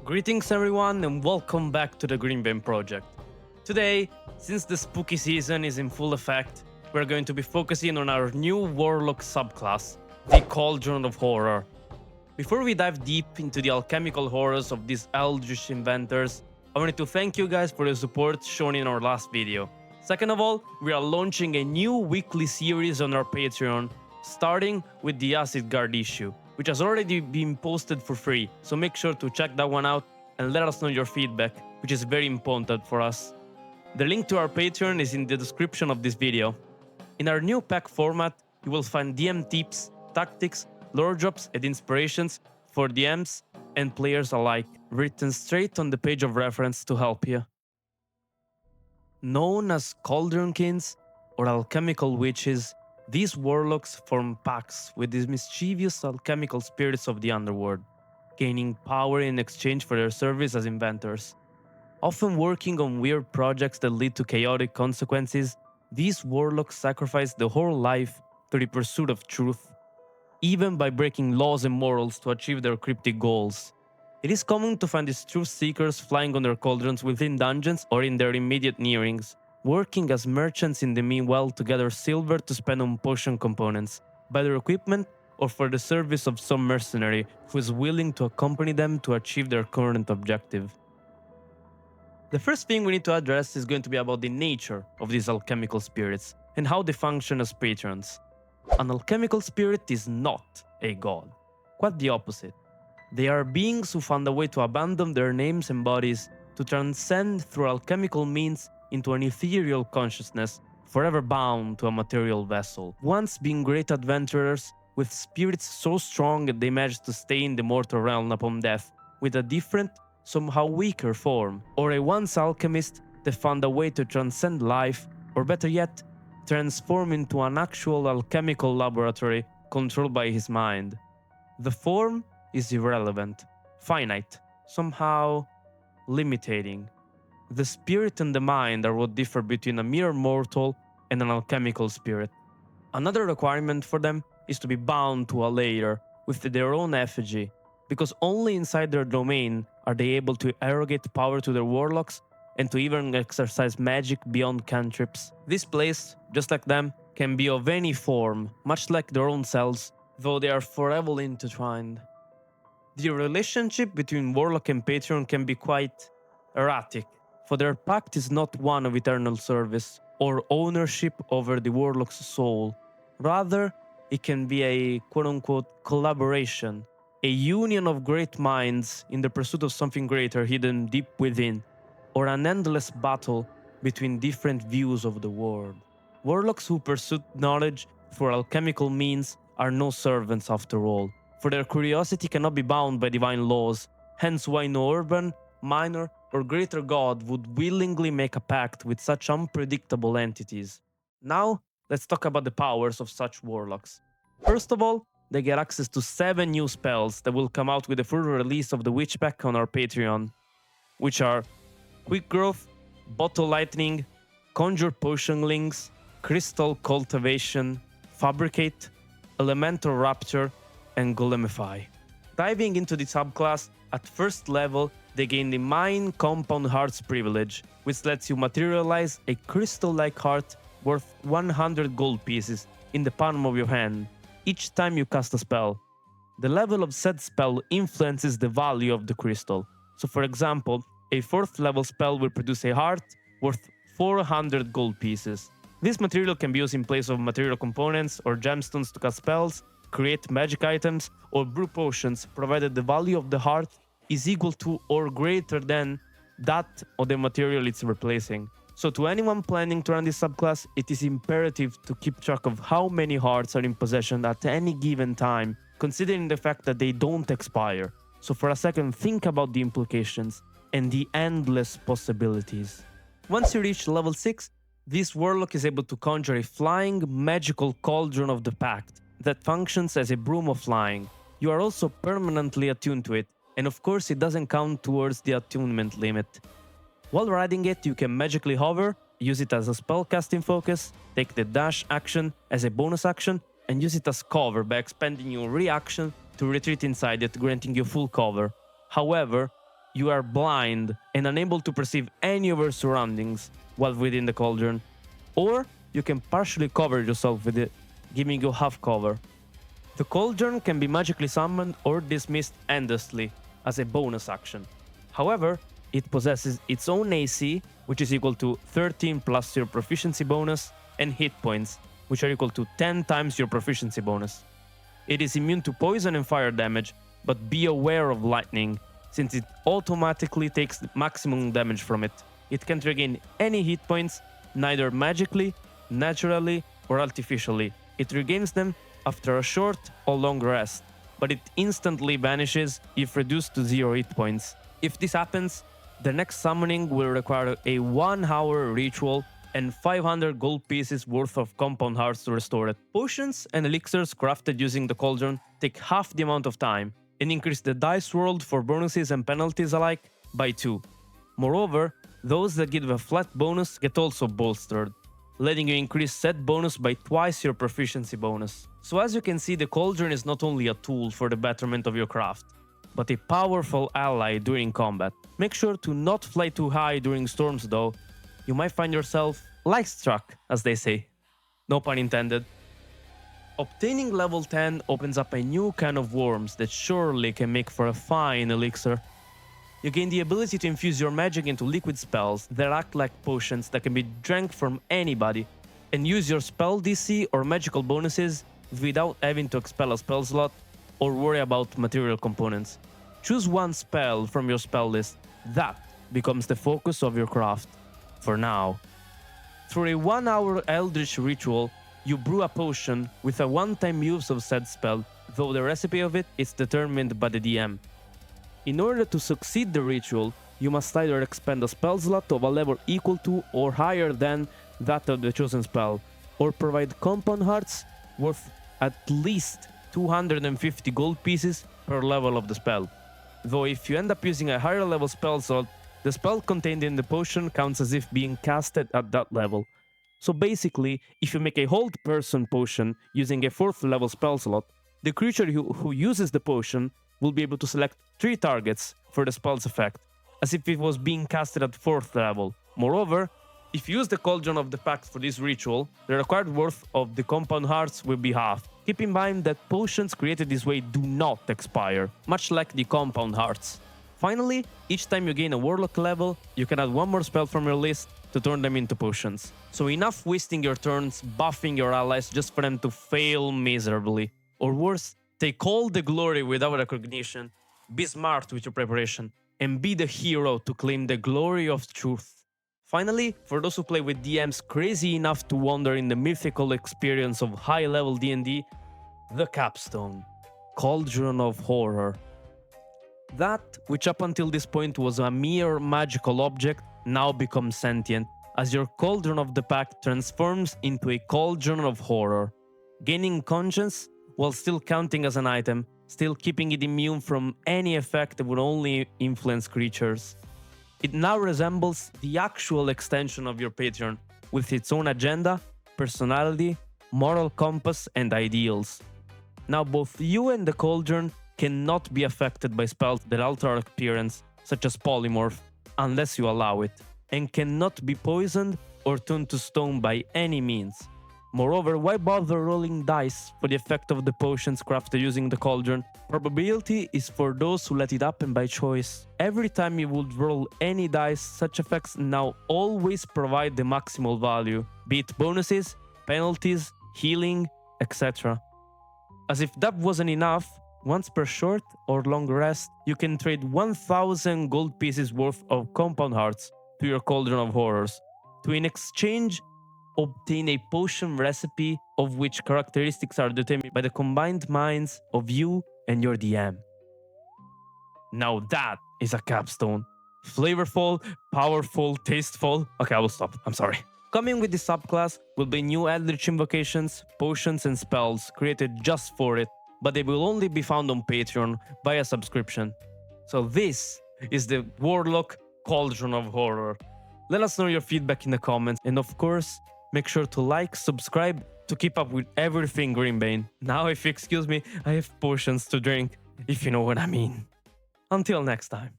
Greetings everyone and welcome back to the Greenbane project. Today, since the spooky season is in full effect, we're going to be focusing on our new Warlock subclass, the Cauldron of Horror. Before we dive deep into the alchemical horrors of these eldritch inventors, I wanted to thank you guys for the support shown in our last video. Second of all, we are launching a new weekly series on our Patreon, starting with the Acid Guard issue, which has already been posted for free, so make sure to check that one out and let us know your feedback, which is very important for us. The link to our Patreon is in the description of this video. In our new pack format, you will find DM tips, tactics, lore drops and inspirations for DMs and players alike, written straight on the page of reference to help you. Known as Cauldronkins or alchemical witches, these warlocks form pacts with these mischievous alchemical spirits of the underworld, gaining power in exchange for their service as inventors. Often working on weird projects that lead to chaotic consequences, these warlocks sacrifice their whole life to the pursuit of truth, even by breaking laws and morals to achieve their cryptic goals. It is common to find these truth seekers flying on their cauldrons within dungeons or in their immediate nearings, working as merchants in the meanwhile to gather silver to spend on potion components, buy their equipment, or for the service of some mercenary who is willing to accompany them to achieve their current objective. The first thing we need to address is going to be about the nature of these alchemical spirits and how they function as patrons. An alchemical spirit is not a god, quite the opposite. They are beings who found a way to abandon their names and bodies to transcend through alchemical means into an ethereal consciousness, forever bound to a material vessel. Once being great adventurers, with spirits so strong that they managed to stay in the mortal realm upon death, with a different, somehow weaker form. Or a once alchemist that found a way to transcend life, or better yet, transform into an actual alchemical laboratory controlled by his mind. The form is irrelevant, finite, somehow limiting. The spirit and the mind are what differ between a mere mortal and an alchemical spirit. Another requirement for them is to be bound to a layer with their own effigy, because only inside their domain are they able to arrogate power to their warlocks and to even exercise magic beyond cantrips. This place, just like them, can be of any form, much like their own selves, though they are forever intertwined. The relationship between Warlock and Patron can be quite erratic, for their pact is not one of eternal service or ownership over the Warlock's soul. Rather, it can be a quote-unquote collaboration, a union of great minds in the pursuit of something greater hidden deep within, or an endless battle between different views of the world. Warlocks who pursue knowledge through alchemical means are no servants after all, for their curiosity cannot be bound by divine laws, hence why no urban, minor, or greater god would willingly make a pact with such unpredictable entities. Now, let's talk about the powers of such warlocks. First of all, they get access to 7 new spells that will come out with the full release of the Witch Pack on our Patreon, which are Quick Growth, Bottle Lightning, Conjure Potionlings, Crystal Cultivation, Fabricate, Elemental Rapture, and Golemify. Diving into the subclass, at first level, they gain the Mine Compound Hearts privilege, which lets you materialize a crystal-like heart worth 100 gold pieces in the palm of your hand, each time you cast a spell. The level of said spell influences the value of the crystal. So for example, a 4th level spell will produce a heart worth 400 gold pieces. This material can be used in place of material components or gemstones to cast spells, create magic items, or brew potions, provided the value of the heart is equal to or greater than that of the material it's replacing. So to anyone planning to run this subclass, it is imperative to keep track of how many hearts are in possession at any given time, considering the fact that they don't expire. So for a second, think about the implications and the endless possibilities. Once you reach level 6, this warlock is able to conjure a flying magical cauldron of the pact that functions as a broom of flying. You are also permanently attuned to it, and of course it doesn't count towards the attunement limit. While riding it, you can magically hover, use it as a spellcasting focus, take the dash action as a bonus action, and use it as cover by expending your reaction to retreat inside it, granting you full cover. However, you are blind and unable to perceive any of your surroundings while within the cauldron, or you can partially cover yourself with it, giving you half cover. The cauldron can be magically summoned or dismissed endlessly as a bonus action. However, it possesses its own AC, which is equal to 13 plus your proficiency bonus, and hit points, which are equal to 10 times your proficiency bonus. It is immune to poison and fire damage, but be aware of lightning, since it automatically takes maximum damage from it. It can't regain any hit points, neither magically, naturally, or artificially. It regains them after a short or long rest, but it instantly vanishes if reduced to 0 hit points. If this happens, the next summoning will require a 1-hour ritual and 500 gold pieces worth of compound hearts to restore it. Potions and elixirs crafted using the cauldron take half the amount of time and increase the dice rolled for bonuses and penalties alike by 2. Moreover, those that give a flat bonus get also bolstered, letting you increase said bonus by twice your proficiency bonus. So as you can see, the cauldron is not only a tool for the betterment of your craft, but a powerful ally during combat. Make sure to not fly too high during storms though. You might find yourself light-struck, as they say. No pun intended. Obtaining level 10 opens up a new kind of worms that surely can make for a fine elixir. You gain the ability to infuse your magic into liquid spells that act like potions that can be drank from anybody, and use your spell DC or magical bonuses without having to expel a spell slot or worry about material components. Choose one spell from your spell list. That becomes the focus of your craft. For now. Through a 1-hour Eldritch ritual, you brew a potion with a one-time use of said spell, though the recipe of it is determined by the DM. In order to succeed the ritual, you must either expend a spell slot of a level equal to or higher than that of the chosen spell, or provide compound hearts worth at least 250 gold pieces per level of the spell. Though if you end up using a higher level spell slot, the spell contained in the potion counts as if being casted at that level. So basically, if you make a hold person potion using a 4th level spell slot, the creature who uses the potion will be able to select 3 targets for the spell's effect, as if it was being casted at 4th level. Moreover, if you use the Cauldron of the Pact for this ritual, the required worth of the compound hearts will be half. Keep in mind that potions created this way do not expire, much like the compound hearts. Finally, each time you gain a Warlock level, you can add one more spell from your list to turn them into potions. So enough wasting your turns buffing your allies just for them to fail miserably. Or worse, take all the glory without recognition, be smart with your preparation, and be the hero to claim the glory of truth. Finally, for those who play with DMs crazy enough to wander in the mythical experience of high-level D&D, the capstone, Cauldron of Horror. That, which up until this point was a mere magical object, now becomes sentient, as your Cauldron of the Pact transforms into a Cauldron of Horror, gaining conscience while still counting as an item, still keeping it immune from any effect that would only influence creatures. It now resembles the actual extension of your Patreon, with its own agenda, personality, moral compass, and ideals. Now both you and the Cauldron cannot be affected by spells that alter appearance, such as Polymorph, unless you allow it, and cannot be poisoned or turned to stone by any means. Moreover, why bother rolling dice for the effect of the potions crafted using the Cauldron? Probability is for those who let it happen by choice. Every time you would roll any dice, such effects now always provide the maximal value, be it bonuses, penalties, healing, etc. As if that wasn't enough, once per short or long rest, you can trade 1000 gold pieces worth of compound hearts to your Cauldron of Horrors, to in exchange obtain a potion recipe of which characteristics are determined by the combined minds of you and your DM. Now that is a capstone. Flavorful, powerful, tasteful. Okay, I will stop. I'm sorry. Coming with the subclass will be new Eldritch invocations, potions, and spells created just for it, but they will only be found on Patreon via subscription. So this is the Warlock Cauldron of Horror. Let us know your feedback in the comments, and of course, make sure to like, subscribe to keep up with everything Greenbane. Now, if you excuse me, I have potions to drink, if you know what I mean. Until next time.